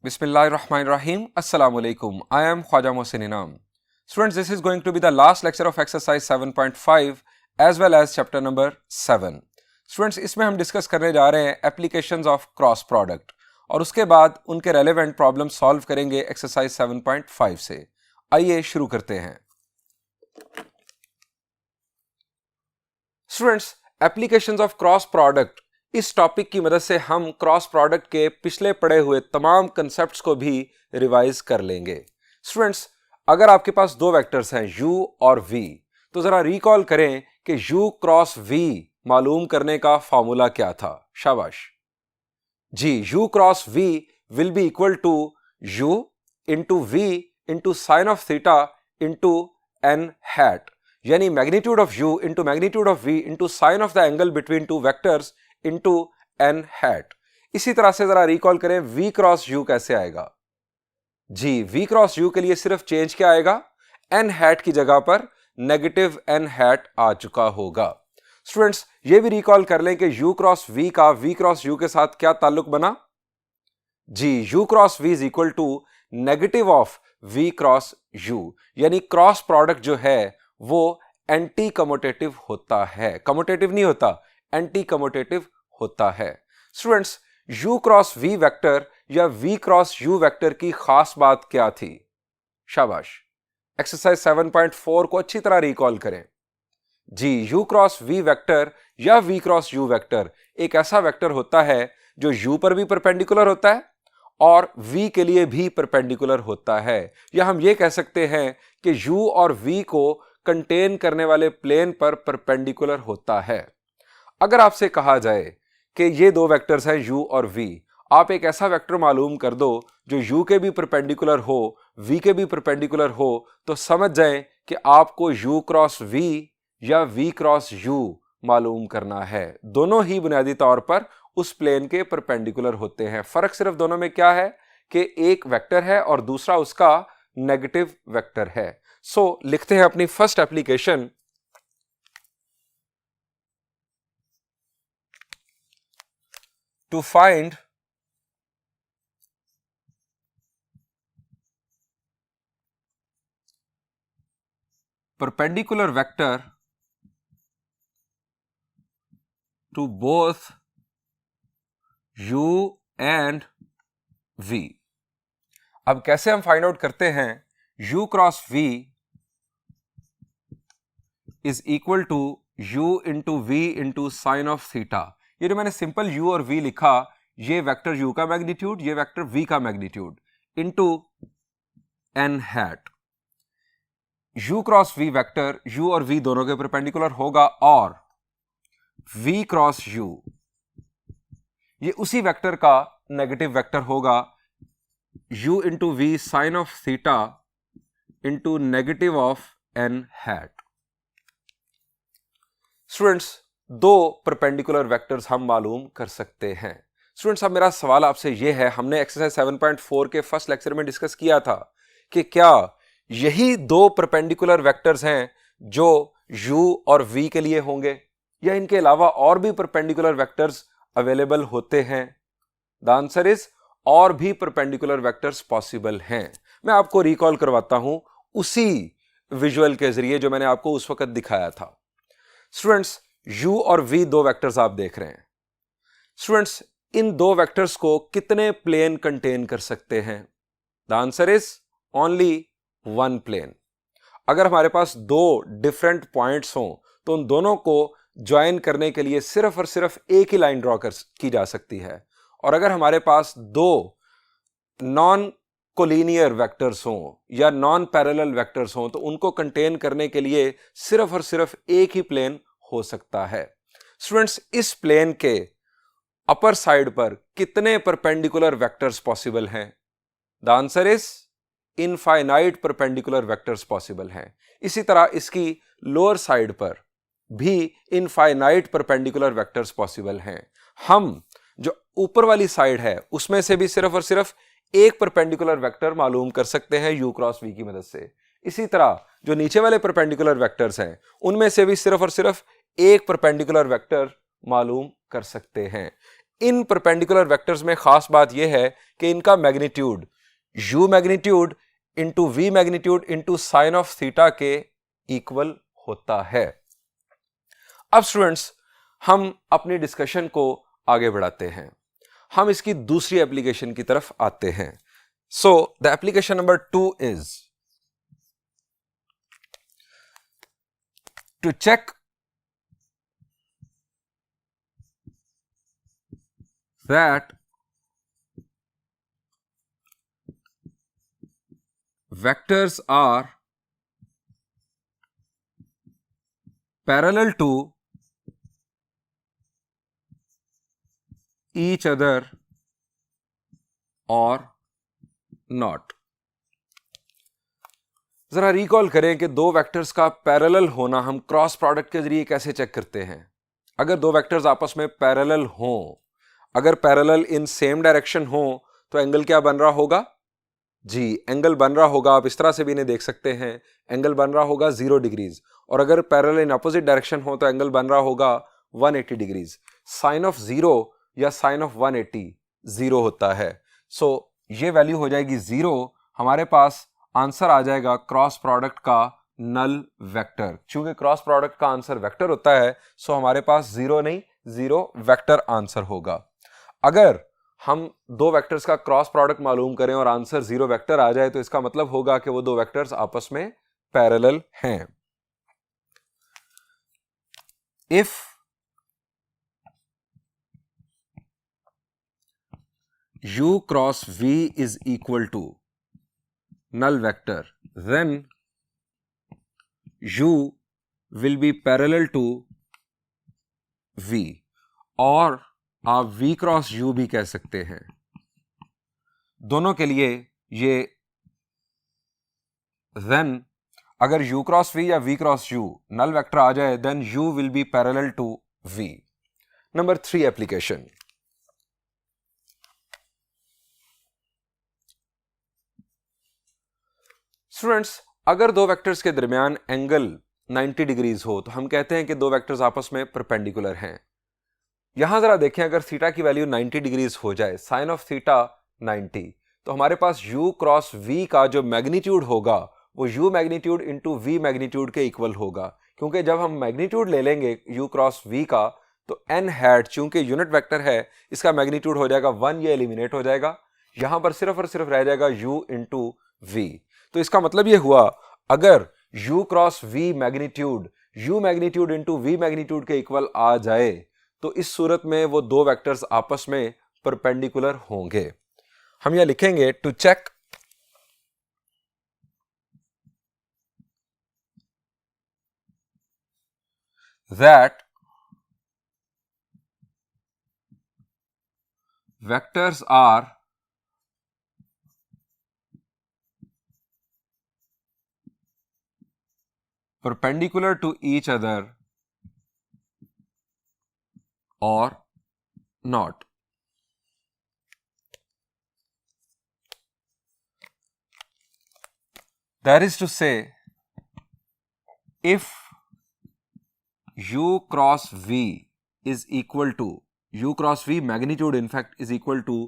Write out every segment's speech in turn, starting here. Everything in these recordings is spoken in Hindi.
Bismillahirrahmanirrahim. Assalamu alaikum. I am Khwaja Mohsin Inam. Students, this is going to be the last lecture of exercise 7.5 as well as chapter number 7. Students, इसमें हम डिस्कस करने जा रहे हैं एप्लीकेशंस ऑफ क्रॉस प्रोडक्ट और उसके बाद उनके रेलेवेंट प्रॉब्लम सॉल्व करेंगे एक्सरसाइज 7.5 से. आइए शुरू करते हैं. Students, applications of cross product, इस टॉपिक की मदद से हम क्रॉस प्रोडक्ट के पिछले पढ़े हुए तमाम कंसेप्ट्स को भी रिवाइज कर लेंगे. स्टूडेंट्स, अगर आपके पास दो वेक्टर्स हैं u और v, तो जरा रिकॉल करें कि u क्रॉस v मालूम करने का फॉर्मूला क्या था. शाबाश जी. u cross v will be equal to u into v into sine of theta into n hat, यानी magnitude of u into magnitude of v into sine of the angle between two vectors into n hat. इसी तरह से जरा रिकॉल करें v क्रॉस u कैसे आएगा. जी, v क्रॉस u के लिए सिर्फ चेंज क्या आएगा, n हैट की जगह पर नेगेटिव n हैट आ चुका होगा. स्टूडेंट्स, ये भी रिकॉल कर लें कि u क्रॉस v का v क्रॉस u के साथ क्या ताल्लुक बना. जी, u cross v is equal to negative of v cross u, यानी क्रॉस प्रोडक्ट जो है वो एंटी कमोटेटिव होता है. कमोटेटिव नहीं होता, एंटी कमोटेटिव होता है. Students, u cross v vector या v क्रॉस u वेक्टर की खास बात क्या थी. शाबाश. एक्सरसाइज 7.4 को अच्छी तरह रिकॉल करें. जी, u क्रॉस v वेक्टर या v क्रॉस u वेक्टर एक ऐसा वेक्टर होता है जो u पर भी परपेंडिकुलर होता है और v के लिए भी परपेंडिकुलर होता है. या हम ये कह सकते हैं कि u और v को कंटेन करने वाले प्लेन पर परपेंडिकुलर होता है. अगर आपसे कहा जाए कि ये दो वेक्टर्स हैं u और v, आप एक ऐसा वेक्टर मालूम कर दो जो u के भी परपेंडिकुलर हो, v के भी परपेंडिकुलर हो, तो समझ जाएं कि आपको u क्रॉस v या v क्रॉस u मालूम करना है. दोनों ही बुनियादी तौर पर उस प्लेन के परपेंडिकुलर होते हैं. फर्क सिर्फ दोनों में क्या है कि एक वेक्टर है और दूसरा उसका नेगेटिव वेक्टर है. सो लिखते हैं अपनी first application. To find perpendicular vector to both u and v. अब कैसे हम फाइंड आउट करते हैं. u cross v is equal to u into v into sine of theta. ये जो मैंने सिंपल u और v लिखा, ये वेक्टर u का मैग्नीट्यूड, ये वेक्टर v का magnitude into n hat. u cross v vector u और v दोनों के परपेंडिकुलर होगा और v क्रॉस u ये उसी वेक्टर का नेगेटिव वेक्टर होगा, u into v sine of theta into negative of n hat. Students, दो परपेंडिकुलर वेक्टर्स हम मालूम कर सकते हैं. स्टूडेंट्स, अब मेरा सवाल आपसे यह है, हमने एक्सरसाइज 7.4 के फर्स्ट लेक्चर में डिस्कस किया था कि क्या यही दो परपेंडिकुलर वेक्टर्स हैं जो u और v के लिए होंगे या इनके अलावा और भी परपेंडिकुलर वेक्टर्स अवेलेबल होते हैं. द आंसर इज और भी परपेंडिकुलर वेक्टर्स पॉसिबल हैं. मैं आपको रिकॉल करवाता हूं उसी विजुअल के जरिए जो मैंने आपको उस वक्त दिखाया था. स्टूडेंट्स, u और v दो वेक्टर्स आप देख रहे हैं. स्टूडेंट्स, इन दो वेक्टर्स को कितने प्लेन कंटेन कर सकते हैं. The answer is only one plane. अगर हमारे पास दो डिफरेंट पॉइंट्स हों तो उन दोनों को ज्वाइन करने के लिए सिर्फ और सिर्फ एक ही लाइन ड्रॉ की जा सकती है. और अगर हमारे पास दो नॉन कोलिनियर वेक्टर्स हों या नॉन पैरेलल वेक्टर्स हों तो उनको कंटेन करने के लिए सिर्फ और सिर्फ एक ही प्लेन हो सकता है. स्टूडेंट्स, इस प्लेन के अपर साइड पर कितने परपेंडिकुलर वेक्टर्स पॉसिबल हैं. The answer is infinite perpendicular vectors possible हैं. इसी तरह इसकी लोअर साइड पर भी इनफाइनाइट परपेंडिकुलर वेक्टर्स पॉसिबल हैं. हम जो ऊपर वाली साइड है उसमें से भी सिर्फ और सिर्फ एक परपेंडिकुलर वेक्टर मालूम कर सकते हैं u क्रॉस v की मदद से. इसी तरह जो नीचे वाले परपेंडिकुलर वेक्टर्स हैं उनमें से भी सिर्फ और सिर्फ एक परपेंडिकुलर वेक्टर मालूम कर सकते हैं. इन परपेंडिकुलर वेक्टर्स में खास बात यह है कि इनका magnitude u magnitude into v magnitude into sine of theta के इक्वल होता है। अब स्टूडेंट्स, हम अपनी डिस्कशन को आगे बढ़ाते हैं। हम इसकी दूसरी एप्लीकेशन की तरफ आते हैं। So the application number 2 is to check that vectors are parallel to each other or not। जरा रिकॉल करें कि दो वेक्टर्स का पैरेलल होना हम क्रॉस प्रोडक्ट के जरिए कैसे चेक करते हैं। अगर दो वेक्टर्स आपस में पैरेलल हों, अगर पैरेलल इन सेम डायरेक्शन हो, तो एंगल क्या बन रहा होगा? जी, एंगल बन रहा होगा, आप इस तरह से भी इन्हें देख सकते हैं, एंगल बन रहा होगा 0 डिग्रीज। और अगर पैरेलल इन अपोजिट डायरेक्शन हो तो एंगल बन रहा होगा 180 डिग्रीज। साइन ऑफ 0 या साइन ऑफ 180 0 होता है। सो ये वैल्यू हो जाएगी 0। हमारे पास आंसर आ जाएगा क्रॉस प्रोडक्ट का नल वेक्टर। चूंकि क्रॉस प्रोडक्ट का आंसर वेक्टर होता है, सो हमारे पास 0 नहीं, 0 वेक्टर आंसर होगा। अगर हम दो वेक्टर्स का क्रॉस प्रोडक्ट मालूम करें और आंसर 0 वेक्टर आ जाए, तो इसका मतलब होगा कि वो दो वेक्टर्स आपस में पैरेलल हैं। If u cross v is equal to null vector, then u will be parallel to v, और आप v क्रॉस u भी कह सकते हैं। दोनों के लिए ये then अगर u क्रॉस v या v cross u null vector आ जाए, then u will be parallel to v। Number 3 application. Students, अगर दो वेक्टर्स के दरमियान एंगल 90 डिग्रीज हो, तो हम कहते हैं कि दो वेक्टर्स आपस में परपेंडिकुलर हैं। यहां जरा देखें, अगर थीटा की वैल्यू 90 डिग्रीज हो जाए, साइन ऑफ थीटा 90, तो हमारे पास u क्रॉस v का जो मैग्नीट्यूड होगा वो u magnitude into v magnitude के इक्वल होगा। क्योंकि जब हम मैग्नीट्यूड ले लेंगे u क्रॉस v का, तो n हैट चूंकि यूनिट वेक्टर है, इसका मैग्नीट्यूड हो जाएगा 1, ये एलिमिनेट हो जाएगा। यहां पर सिर्फ और सिर्फ रह जाएगा u इंटू v। तो इसका मतलब ये हुआ, अगर u cross v magnitude u magnitude into v magnitude के इक्वल आ जाए, तो इस सूरत में वो दो वेक्टर्स आपस में परपेंडिकुलर होंगे। हम यह लिखेंगे to check that vectors are perpendicular to each other or not। That is to say, if u cross v is equal to u cross v magnitude, in fact, is equal to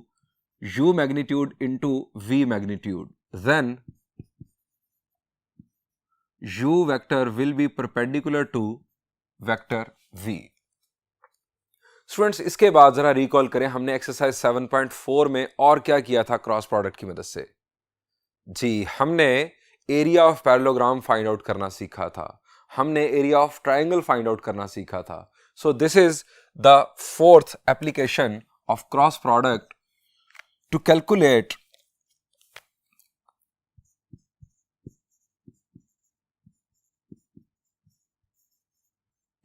u magnitude into v magnitude, then u vector will be perpendicular to vector v। Students, इसके बाद जरा रिकॉल करें, हमने एक्सरसाइज 7.4 में और क्या किया था क्रॉस प्रोडक्ट की मदद से। जी, हमने area of parallelogram find out करना सीखा था, हमने area of triangle find out करना सीखा था। So this is the fourth application of cross product to calculate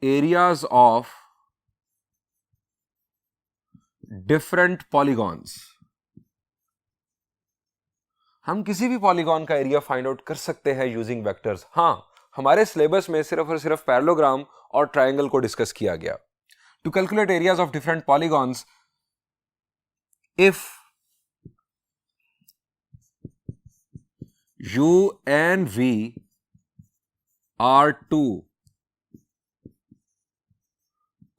areas of different polygons। हम किसी भी पॉलीगॉन का एरिया फाइंड आउट कर सकते हैं यूजिंग वेक्टर्स। हां, हमारे सिलेबस में सिर्फ और सिर्फ पैरेललोग्राम और ट्राइंगल को डिस्कस किया गया। To calculate areas of different polygons, if u and v are two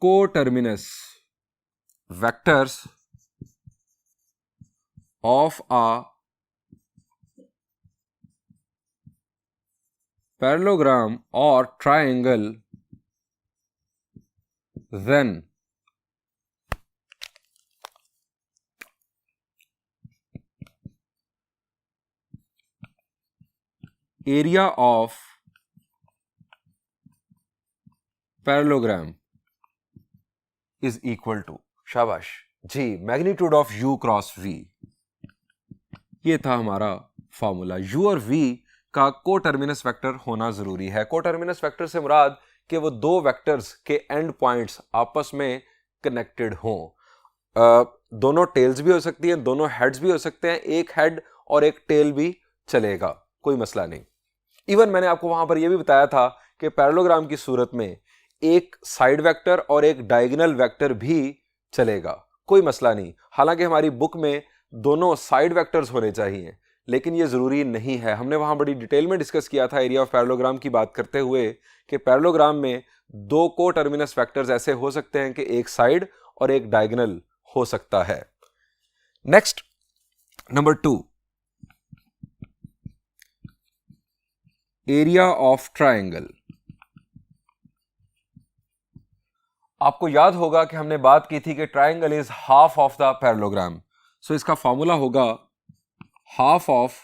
coterminous vectors of a parallelogram or triangle, then area of parallelogram is equal to, शाबाश जी, magnitude of u cross v। ये था हमारा फॉर्मूला। u और v का कोटर्मिनस वेक्टर होना जरूरी है। कोटर्मिनस वेक्टर से मुराद कि वो दो वेक्टर्स के एंड पॉइंट्स आपस में कनेक्टेड हों। दोनों टेल्स भी हो सकती हैं, दोनों हेड्स भी हो सकते हैं, एक हेड और एक टेल भी चलेगा, कोई मसला नहीं। इवन मैंने आपको वहां पर यह भी बताया था कि पैरेललोग्राम की सूरत में एक साइड वेक्टर और एक डायगोनल वेक्टर भी चलेगा, कोई मसला नहीं। हालांकि हमारी बुक में दोनों साइड वेक्टर्स होने चाहिए, लेकिन यह जरूरी नहीं है। हमने वहां बड़ी डिटेल में डिस्कस किया था एरिया ऑफ पैरेललोग्राम की बात करते हुए कि पैरेललोग्राम में दो को टर्मिनस वेक्टर्स ऐसे हो सकते हैं कि एक साइड और एक डायगोनल हो सकता है। Next, number 2, area of triangle. आपको याद होगा कि हमने बात की थी कि triangle is half of the parallelogram, so इसका फॉर्मूला होगा half of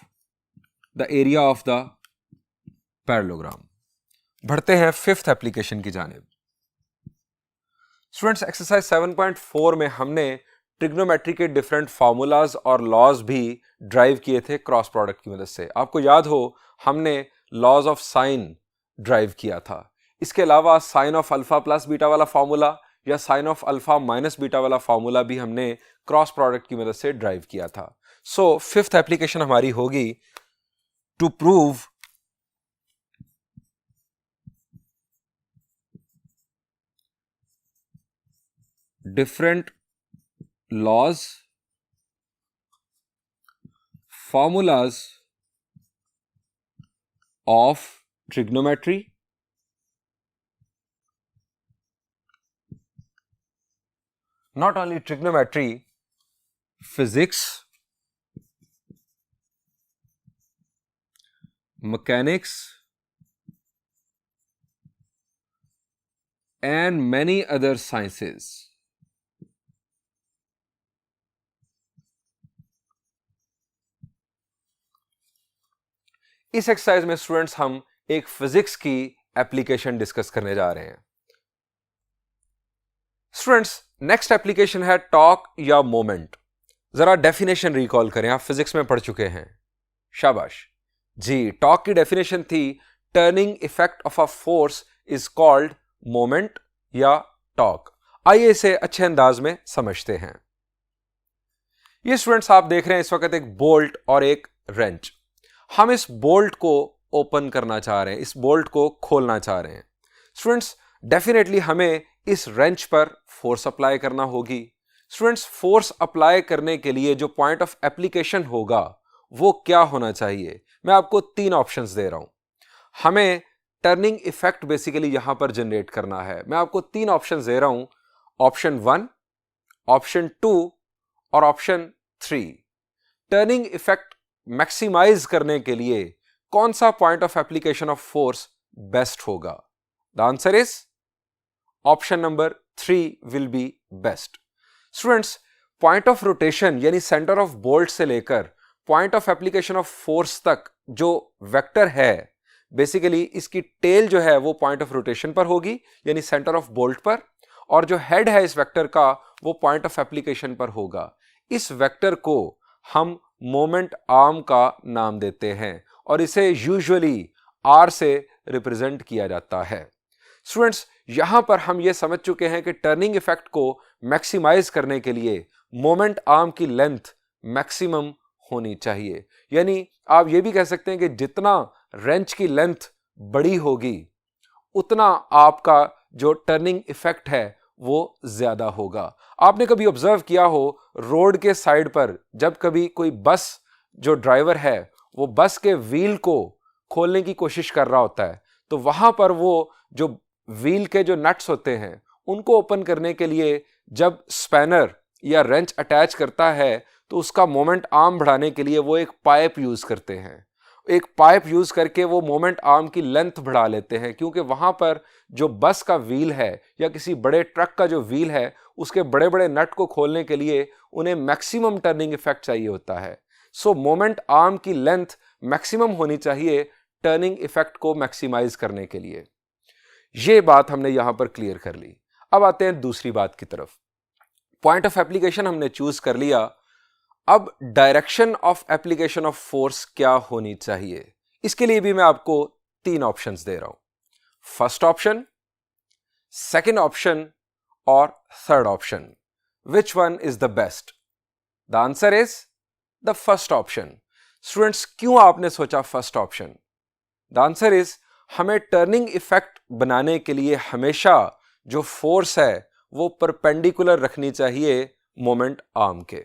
the area of the parallelogram. बढ़ते हैं फिफ्थ एप्लीकेशन की जानिब। स्टूडेंट्स, एक्सरसाइज 7.4 में हमने ट्रिग्नोमेट्री के डिफरेंट फार्मूलाज और लॉज भी ड्राइव किए थे क्रॉस प्रोडक्ट की मदद से। आपको याद हो हमने लॉज ऑफ साइन ड्राइव किया था। इसके अलावा sine of alpha plus beta वाला फार्मूला या sine of alpha minus beta वाला फार्मूला भी हमने क्रॉस प्रोडक्ट की मदद से ड्राइव किया था। सो फिफ्थ एप्लीकेशन हमारी होगी to prove different laws, formulas of trigonometry not only trigonometry, physics, mechanics and many other sciences। इस एक्सरसाइज में स्टूडेंट्स हम एक फिजिक्स की एप्लीकेशन डिस्कस करने जा रहे हैं। स्टूडेंट्स, नेक्स्ट एप्लीकेशन है टॉर्क या मोमेंट। जरा डेफिनेशन रिकॉल करें, आप फिजिक्स में पढ़ चुके हैं, शाबाश जी। टॉर्क की डेफिनेशन थी turning effect of a force is called moment या टॉर्क। आइए इसे अच्छे अंदाज में समझते हैं। ये स्टूडेंट्स आप देख रहे हैं इस वक्त एक बोल्ट और एक रेंच। हम इस बोल्ट को ओपन करना चाह रहे हैं, इस बोल्ट को खोलना चाह रहे हैं। स्टूडेंट्स, डेफिनेटली हमें इस रेंच पर फोर्स अप्लाई करना होगी। स्टूडेंट्स, फोर्स अप्लाई करने के लिए जो पॉइंट ऑफ एप्लीकेशन होगा वो क्या होना चाहिए? मैं आपको 3 ऑप्शंस दे रहा हूं। हमें टर्निंग इफेक्ट बेसिकली यहां पर जनरेट करना है। मैं आपको 3 ऑप्शंस दे रहा हूं, ऑप्शन 1, ऑप्शन 2 और ऑप्शन 3। टर्निंग इफेक्ट मैक्सिमाइज करने के लिए कौन सा point of application of force best होगा? The answer is option number 3 will be best. Students, point of rotation यानी सेंटर ऑफ बोल्ट से लेकर point of application of force तक जो वेक्टर है, बेसिकली इसकी टेल जो है वो पॉइंट ऑफ रोटेशन पर होगी यानी सेंटर ऑफ बोल्ट पर, और जो हेड है इस वेक्टर का वो पॉइंट ऑफ एप्लीकेशन पर होगा। इस वेक्टर को हम मोमेंट आर्म का नाम देते हैं और इसे यूजुअली आर से रिप्रेजेंट किया जाता है। स्टूडेंट्स, यहां पर हम यह समझ चुके हैं कि टर्निंग इफेक्ट को मैक्सिमाइज करने के लिए मोमेंट आर्म की लेंथ मैक्सिमम होनी चाहिए। यानी आप यह भी कह सकते हैं कि जितना रेंच की लेंथ बड़ी होगी उतना आपका जो टर्निंग इफेक्ट है वो ज्यादा होगा। आपने कभी ऑब्जर्व किया हो रोड के साइड पर जब कभी कोई बस जो ड्राइवर है वो बस के व्हील को खोलने की कोशिश कर रहा होता है, तो वहां पर वो जो व्हील के जो नट्स होते हैं उनको ओपन करने के लिए जब स्पैनर या रेंच अटैच करता है तो उसका मोमेंट आर्म बढ़ाने के लिए वो एक पाइप यूज करते हैं। एक पाइप यूज करके वो मोमेंट आर्म की लेंथ बढ़ा लेते हैं, क्योंकि वहां पर जो बस का व्हील है या किसी बड़े ट्रक का जो व्हील है उसके बड़े बड़े नट को खोलने के लिए उन्हें मैक्सिमम टर्निंग इफेक्ट चाहिए होता है। सो मोमेंट आर्म की लेंथ मैक्सिमम होनी चाहिए टर्निंग इफेक्ट को मैक्सिमाइज करने के लिए। ये बात हमने यहां पर क्लियर कर ली। अब आते हैं दूसरी बात की तरफ। पॉइंट ऑफ एप्लीकेशन हमने चूज कर लिया, अब direction of application of force क्या होनी चाहिए, इसके लिए भी मैं आपको 3 ऑप्शंस दे रहा हूं। फर्स्ट ऑप्शन, सेकंड ऑप्शन और third option. Which one is the best? The answer is the first option. Students, क्यों आपने सोचा first option? The answer is, हमें टर्निंग इफेक्ट बनाने के लिए हमेशा जो फोर्स है वो परपेंडिकुलर रखनी चाहिए मोमेंट आर्म के,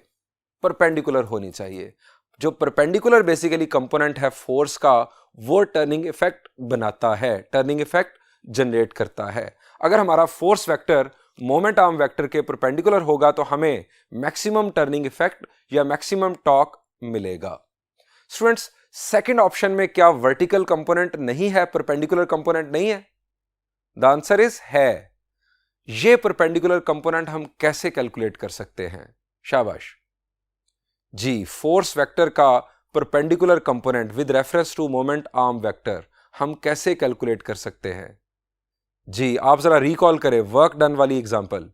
परपेंडिकुलर होनी चाहिए। जो परपेंडिकुलर बेसिकली कंपोनेंट है फोर्स का वो टर्निंग इफेक्ट बनाता है, टर्निंग इफेक्ट जनरेट करता है। अगर हमारा force vector moment arm vector के परपेंडिकुलर होगा तो हमें मैक्सिमम टर्निंग इफेक्ट या मैक्सिमम टॉर्क मिलेगा। स्टूडेंट्स, सेकंड ऑप्शन में क्या वर्टिकल कंपोनेंट नहीं है, परपेंडिकुलर कंपोनेंट नहीं है? द आंसर इज है। ये परपेंडिकुलर कंपोनेंट हम कैसे कैलकुलेट कर सकते हैं? शाबाश जी, फोर्स वेक्टर का perpendicular component with reference to moment arm vector हम कैसे कैलकुलेट कर सकते हैं? जी, आप जरा रिकॉल करें वर्क डन वाली एग्जांपल।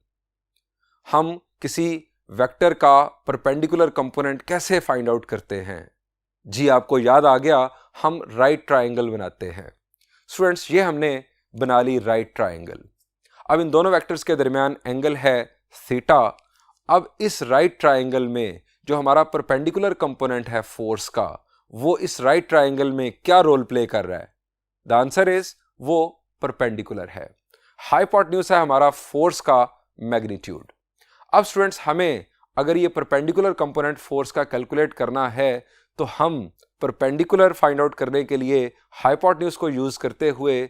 हम किसी वेक्टर का परपेंडिकुलर कंपोनेंट कैसे फाइंड आउट करते हैं? जी, आपको याद आ गया, हम राइट ट्राइंगल बनाते हैं। स्टूडेंट्स, ये हमने बना ली राइट ट्राइंगल। अब इन दोनों वेक्टर्स के दरमियान एंगल है थीटा। अब इस राइट ट्राइंगल में जो हमारा परपेंडिकुलर कंपोनेंट है फोर्स का, वो इस राइट ट्राइंगल में क्या रोल प्ले कर रहा है? द आंसर इज, वो परपेंडिकुलर है। हाइपोटेन्यूज है हमारा फोर्स का मैग्नीट्यूड। अब स्टूडेंट्स, हमें अगर ये परपेंडिकुलर कंपोनेंट फोर्स का कैलकुलेट करना है तो हम परपेंडिकुलर फाइंड आउट करने के लिए हाइपोटेन्यूज को यूज करते हुए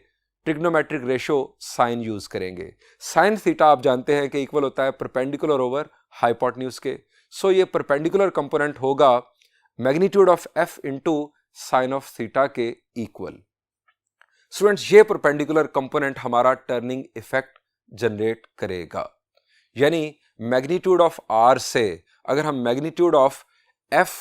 ट्रिग्नोमेट्रिक रेशो साइन यूज करेंगे। साइन थीटा आप जानते हैं कि इक्वल होता है परपेंडिकुलर ओवर हाइपोटेन्यूज के। सो ये परपेंडिकुलर कंपोनेंट होगा magnitude of F into sine of theta के इक्वल। स्टूडेंट्स, ये परपेंडिकुलर कंपोनेंट हमारा टर्निंग इफेक्ट जनरेट करेगा। यानी मैग्नीट्यूड ऑफ आर से अगर हम मैग्नीट्यूड ऑफ एफ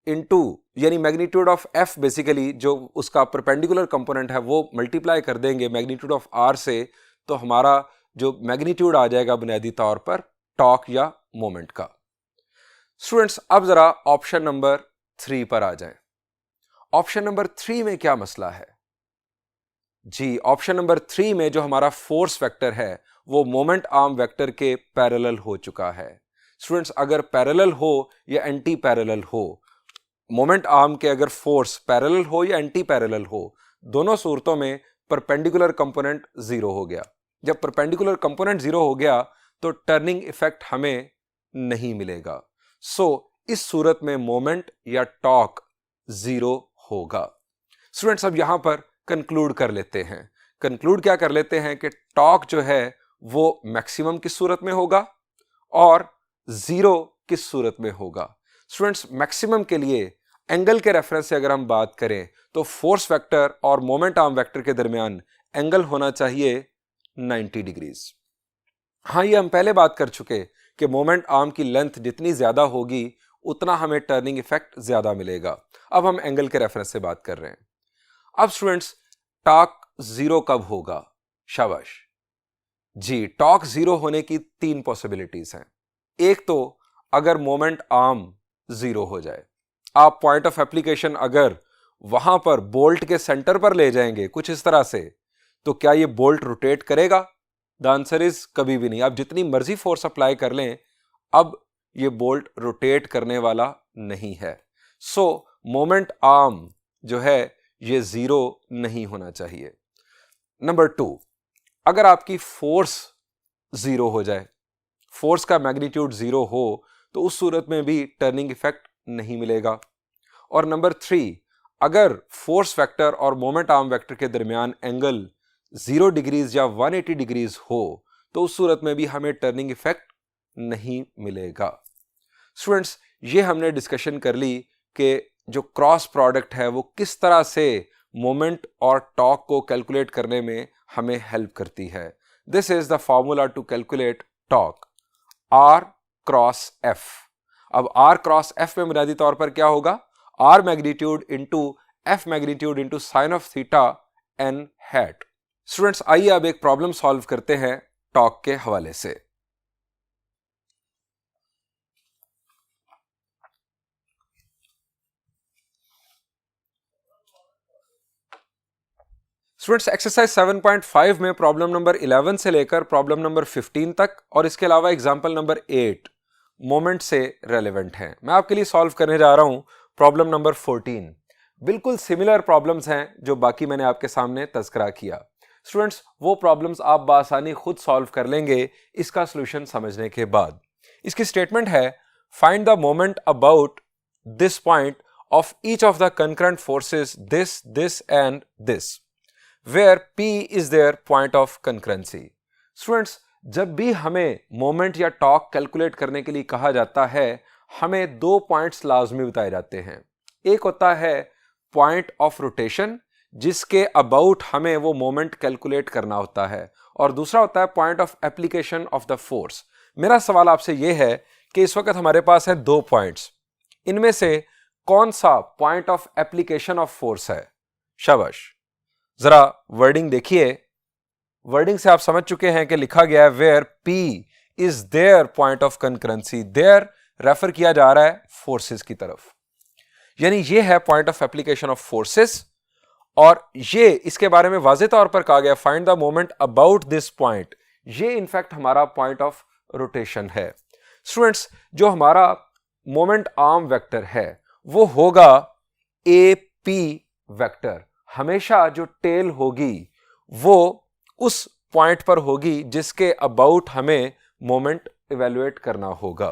इंटू यानी मैग्नीट्यूड ऑफ एफ बेसिकली जो उसका परपेंडिकुलर कंपोनेंट है वो मल्टीप्लाई कर देंगे मैग्नीट्यूड ऑफ आर से, तो हमारा जो मैग्नीट्यूड आ जाएगा बुनियादी तौर पर टॉर्क या मोमेंट का। स्टूडेंट्स, अब जरा ऑप्शन नंबर 3 पर आ जाएं। ऑप्शन नंबर 3 में क्या मसला है? जी, ऑप्शन नंबर 3 में जो हमारा फोर्स वेक्टर है वो मोमेंट आर्म वेक्टर के पैरेलल हो चुका है। स्टूडेंट्स, अगर पैरेलल हो या एंटी पैरेलल हो, मोमेंट आर्म के अगर फोर्स पैरेलल हो या एंटी पैरेलल हो, दोनों सूरतों में परपेंडिकुलर कंपोनेंट 0 हो गया। जब परपेंडिकुलर कंपोनेंट 0 हो गया तो टर्निंग इफेक्ट हमें नहीं मिलेगा। सो इस सूरत में मोमेंट या टॉर्क 0 होगा। स्टूडेंट्स, अब यहां पर कंक्लूड कर लेते हैं। कंक्लूड क्या कर लेते हैं कि टॉर्क जो है वो मैक्सिमम किस सूरत में होगा और 0 किस सूरत में होगा? स्टूडेंट्स, मैक्सिमम के लिए एंगल के रेफरेंस से अगर हम बात करें तो फोर्स वेक्टर और मोमेंट आर्म वेक्टर के दरमियान एंगल होना चाहिए 90 डिग्रीज। हाँ, ये हम पहले बात कर चुके कि मोमेंट आर्म की लेंथ जितनी ज्यादा होगी उतना हमें टर्निंग इफेक्ट ज्यादा मिलेगा। अब हम एंगल के रेफरेंस से बात कर रहे हैं। अब स्टूडेंट्स, टॉर्क 0 कब होगा? शाबाश जी, टॉर्क 0 होने की 3 पॉसिबिलिटीज हैं। एक तो अगर मोमेंट आर्म 0 हो जाए, आप पॉइंट ऑफ एप्लीकेशन अगर वहां पर बोल्ट के सेंटर पर ले जाएंगे कुछ इस तरह से, तो क्या ये बोल्ट रोटेट करेगा? द आंसर इज कभी भी नहीं। आप जितनी मर्जी फोर्स अप्लाई कर लें, अब ये बोल्ट रोटेट करने वाला नहीं है। सो मोमेंट आर्म जो है ये 0 नहीं होना चाहिए। नंबर 2, अगर आपकी फोर्स 0 हो जाए, फोर्स का मैग्नीट्यूड 0 हो, तो उस सूरत में भी टर्निंग इफेक्ट नहीं मिलेगा। और नंबर 3, अगर फोर्स वेक्टर और मोमेंट आर्म वेक्टर के दरमियान एंगल 0 डिग्रीज या 180 डिग्रीज हो, तो उस सूरत में भी हमें टर्निंग इफेक्ट नहीं मिलेगा। स्टूडेंट्स, ये हमने डिस्कशन कर ली कि जो क्रॉस प्रोडक्ट है वो किस तरह से मोमेंट और टॉर्क को कैलकुलेट करने में हमें हेल्प करती है। This is the formula to calculate torque, R cross F. अब आर क्रॉस एफ में बुनियादी तौर पर क्या होगा, R magnitude into F magnitude into sine of theta n hat. Students, आइए अब एक प्रॉब्लम सॉल्व करते हैं टॉर्क के हवाले से। स्टूडेंट्स, एक्सरसाइज 7.5 में प्रॉब्लम नंबर 11 से लेकर प्रॉब्लम नंबर 15 तक और इसके अलावा एग्जांपल नंबर 8 मोमेंट से रेलेवेंट हैं। मैं आपके लिए सॉल्व करने जा रहा हूं प्रॉब्लम नंबर 14। बिल्कुल सिमिलर प्रॉब्लम्स हैं जो बाकी मैंने आपके सामने तज़किरा किया। स्टूडेंट्स, वो प्रॉब्लम्स आप बासानी खुद सॉल्व कर लेंगे इसका सॉल्यूशन समझने के बाद। इसकी स्टेटमेंट है, find the moment about this point of each of the concurrent forces this and this where P is their point of concurrency। Students, जब भी हमें मोमेंट या टॉर्क कैलकुलेट करने के लिए कहा जाता है, हमें दो पॉइंट्स लाजमी बताए जाते हैं। एक होता है पॉइंट ऑफ रोटेशन, जिसके अबाउट हमें वो मोमेंट कैलकुलेट करना होता है, और दूसरा होता है point of application of the force. मेरा सवाल आपसे ये है कि इस वक्त हमारे पास है दो पॉइंट्स, इनमें से कौन सा point of application of force है? शाबाश, जरा वर्डिंग देखिए। वर्डिंग से आप समझ चुके हैं कि लिखा गया है where P is their point of concurrency. There refer किया जा रहा है फोर्सेस की तरफ, यानी ये है point of application of forces, और ये इसके बारे में वाज़ेह तौर पर कहा गया find the moment about this point. ये इनफैक्ट हमारा पॉइंट ऑफ रोटेशन है। स्टूडेंट्स, जो हमारा मोमेंट आर्म वेक्टर है वो होगा AP वेक्टर। हमेशा जो टेल होगी वो उस पॉइंट पर होगी जिसके अबाउट हमें मोमेंट इवेलुएट करना होगा।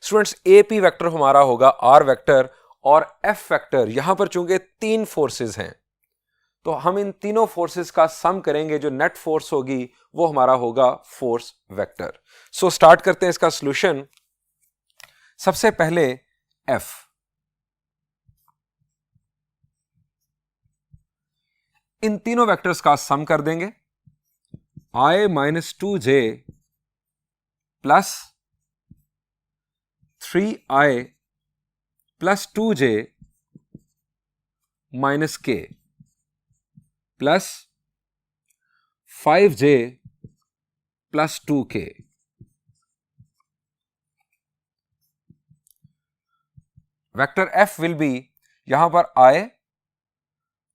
स्टूडेंट्स, AP वेक्टर हमारा होगा R वेक्टर, और F वेक्टर, यहां पर चूंकि तीन फोर्सेस हैं तो हम इन तीनों फोर्सेस का सम करेंगे, जो नेट फोर्स होगी वो हमारा होगा फोर्स वेक्टर। सो स्टार्ट करते हैं इसका सॉल्यूशन। सबसे पहले F, इन तीनों वेक्टर्स का सम कर देंगे। I minus 2J plus 3I plus 2J minus K plus 5J plus 2K। Vector F will be, यहां पर I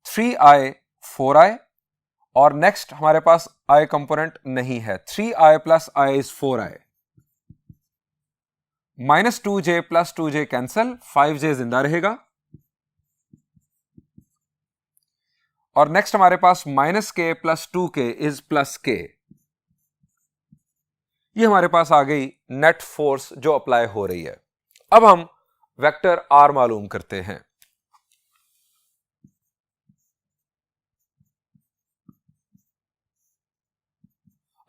3I 4I, और नेक्स्ट हमारे पास I कंपोनेंट नहीं है। 3I plus I is 4I, minus 2J plus 2J cancel, 5J जिंदा रहेगा, और नेक्स्ट हमारे पास minus K plus 2K is plus K। ये हमारे पास आ गई नेट फोर्स जो अप्लाई हो रही है। अब हम वेक्टर R मालूम करते हैं।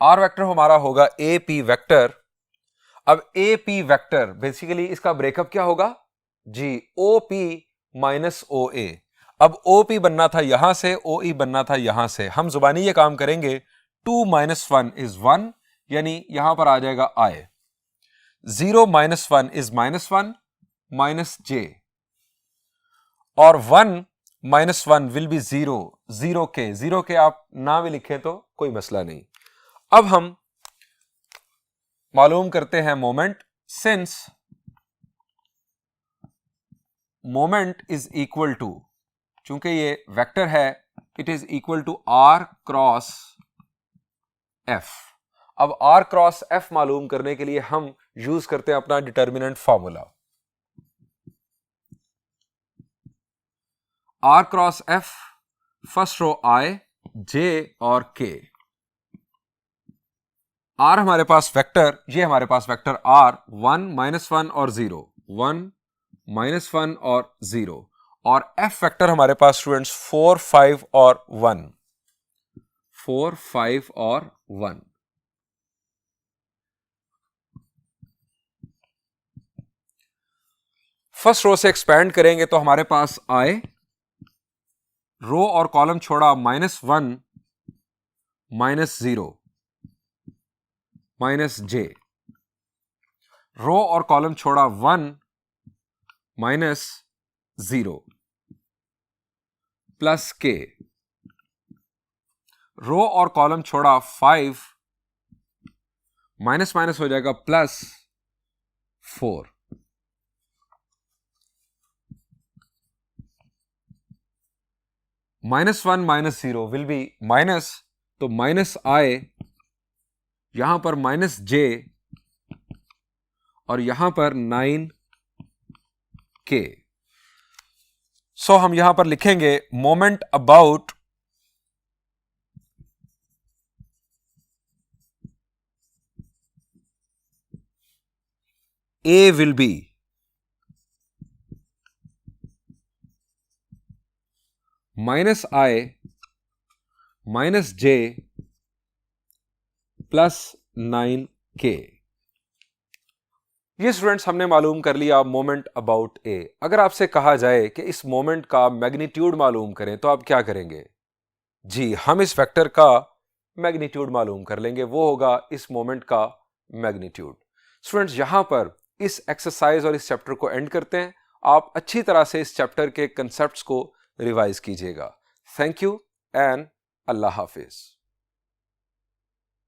R वेक्टर हमारा होगा AP वेक्टर। अब AP वेक्टर बेसिकली इसका ब्रेकअप क्या होगा जी, OP माइनस OA। अब OP बनना था यहां से, OE बनना था यहां से। हम जुबानी ये काम करेंगे, 2 माइनस 1 इज 1, यानी यहां पर आ जाएगा I। 0 minus 1 is minus 1 minus J, और 1 माइनस 1 विल बी 0, 0 के आप ना भी लिखें तो कोई मसला नहीं। अब हम मालूम करते हैं moment. Since moment is equal to, चूंकि ये वेक्टर है, it is equal to R cross F। अब R क्रॉस F मालूम करने के लिए हम यूज करते हैं अपना determinant formula. R cross F, first row I, J और K। R हमारे पास वेक्टर, ये हमारे पास वेक्टर R 1 माइनस 1 और 0, 1 माइनस 1 और 0, और F वेक्टर हमारे पास स्टूडेंट्स 4 5 और 1, 4 5 और 1। फर्स्ट रो से एक्सपैंड करेंगे तो हमारे पास आए, रो और कॉलम छोड़ा -1 -0 -j, रो और कॉलम छोड़ा 1 -0 +k, रो और कॉलम छोड़ा 5 माइनस माइनस हो जाएगा +4, -1 -0 विल बी माइनस, तो माइनस आए, यहां पर -j और यहां पर 9k। सो हम यहां पर लिखेंगे moment about A will be -i -j +9k। ये स्टूडेंट्स हमने मालूम कर लिया मोमेंट अबाउट ए। अगर आपसे कहा जाए कि इस मोमेंट का मैग्नीट्यूड मालूम करें तो आप क्या करेंगे? जी, हम इस वेक्टर का मैग्नीट्यूड मालूम कर लेंगे, वो होगा इस मोमेंट का मैग्नीट्यूड। स्टूडेंट्स, यहां पर इस एक्सरसाइज और इस चैप्टर को एंड करते हैं। आप अच्छी तरह से इस चैप्टर के कंसेप्ट्स को रिवाइज कीजिएगा। Thank you and Allah Hafiz.